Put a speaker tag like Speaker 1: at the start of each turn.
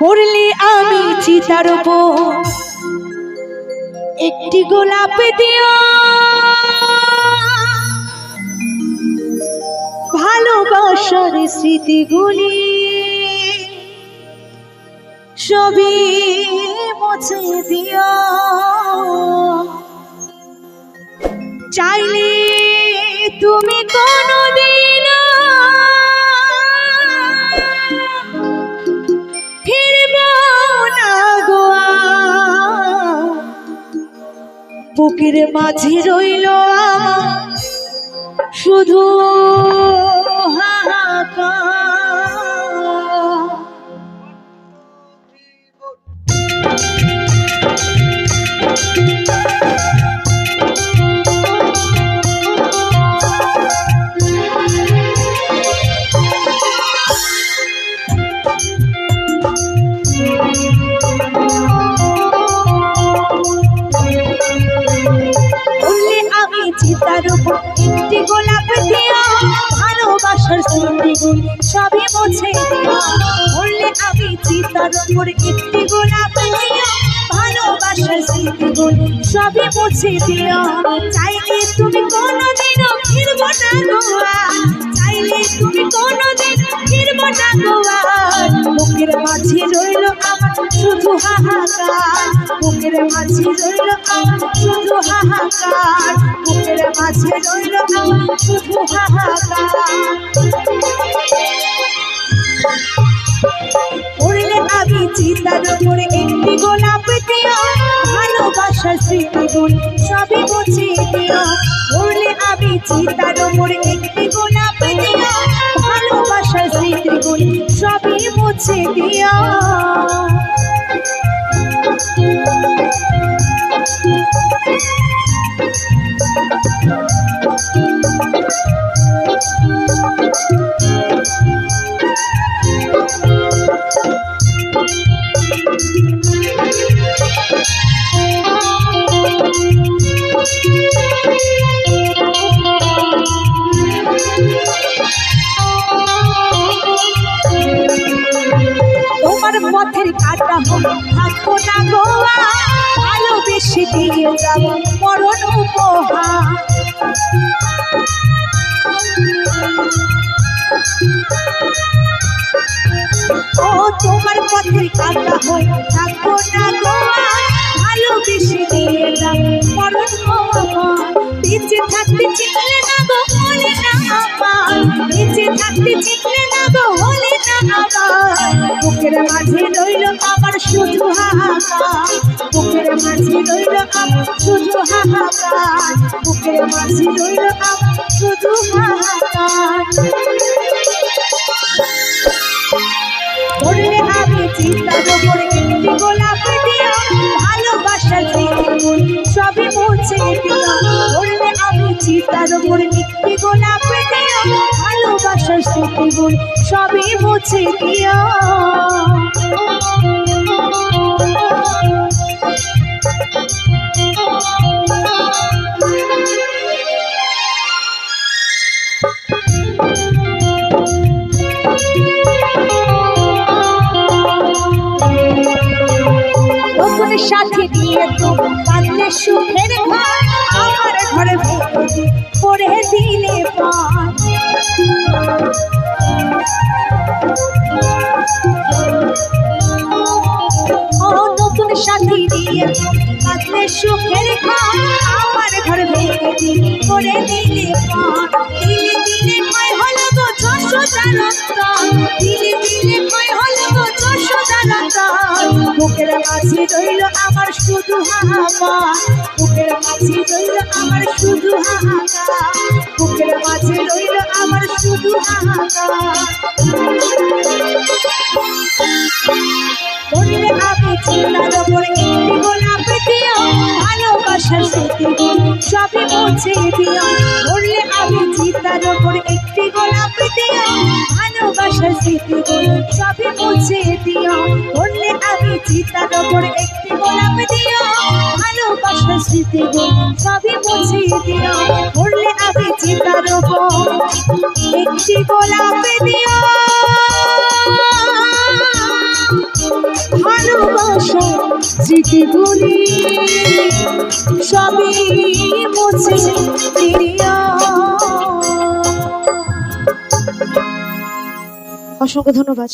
Speaker 1: পড়লে আমি চিতার উপর একটি গোলাপ দিও, ভালোবাসার স্মৃতিগুলি সবই মুছে দিও। চাইলে তুমি কোনদিন ফিরবে না গো, বুকের মাঝে রইল আমার শুধু হাহাকার। চিতার উপর একটি গোলাপ দিও, ভালোবাসার স্মৃতিগুলি সবই মুছে দিও। বললে আমি চিতার উপর একটি গোলাপ দিও, ভালোবাসার স্মৃতিগুলি সবই মুছে দিও। চাইলে তুমি কোনদিনও ফিরবো না গোয়া, চাইলে তুমি কোনদিন ফিরবো না গোয়া। বুকের মাঝে রইল আমার শুধু হাহাকার, বুকের মাঝে রইল আমার শুধু হাহাকার, বুকের মাঝে রইল আমার শুধু হাহাকার। পড়লে আমি চিতার উপরে একটি গোলাপ দিও, ভালোবাসার স্মৃতিগুলি সবই মুছে দিও। পড়লে আমি চিতার উপরে একটি গোলাপ দিও, ভালোবাসার স্মৃতিগুলি সবই মুছে দিও। তোমার পথের কাটা থাকবো না গোয়া, ভালোবেসে দিয়ে যাব মরণ উপহার। ও তোমার পথের কাটা থাকবো না গোয়া, ভালোবেসে দিয়ে যাব মরণ উপহার। বেঁচে থাকতে চিনলে না গো হলে না আমার, বেঁচে থাকতে চিনলে না গো হলে না আমার। বুকের মাঝে রইল আমার শুধু হাহাকার, বুকের মাঝে রইল আমার শুধু হাহাকার, বুকের মাঝে রইল আমার শুধু হাহাকার। পড়লে আমি চিতার উপরে একটি গোলাপ দিও, ভালোবাসার স্মৃতিগুলি সবই মুছে দিও। পড়লে আমি চিতার উপরে একটি গোলাপ দিও, ভালোবাসার স্মৃতিগুলি সবই মুছে দিও। নতুন সাথী নিয়ে তো বাঁধলে সুখের ঘর, আমার ঘরে পড়ে দিলে পার। ও নতুন সাথী নিয়ে তো বাঁধলে সুখের ঘর, আমার ঘরে পড়ে দিলে পার। দিলে দিলে ভয় হলো গো যশোদানন্দা, দিলে দিলে ভয় হলো গো যশোদানন্দা। বুকের মাঝে রইল আমার শুধু হাহাকার, বুকের মাঝে রইল আমার শুধু হাহাকার, বুকের মাঝে রইল আমার শুধু হাহাকার। পড়লে আমি চিতার উপর একটি গোলাপ দিও, ভালোবাসার স্মৃতিগুলি সবই মুছে দিও। পড়লে আমি চিতার উপর একটি গোলাপ দিও, ভালোবাসার স্মৃতিগুলি সবই মুছে দিও। পড়লে আমি চিতার উপর একটি গোলাপ দিও, ভালোবাসার স্মৃতিগুলি সবই মুছে দিও। পড়লে আমি চিতা স্মৃতিগুলি সবই মুছে দিও। অসংখ্য ধন্যবাদ।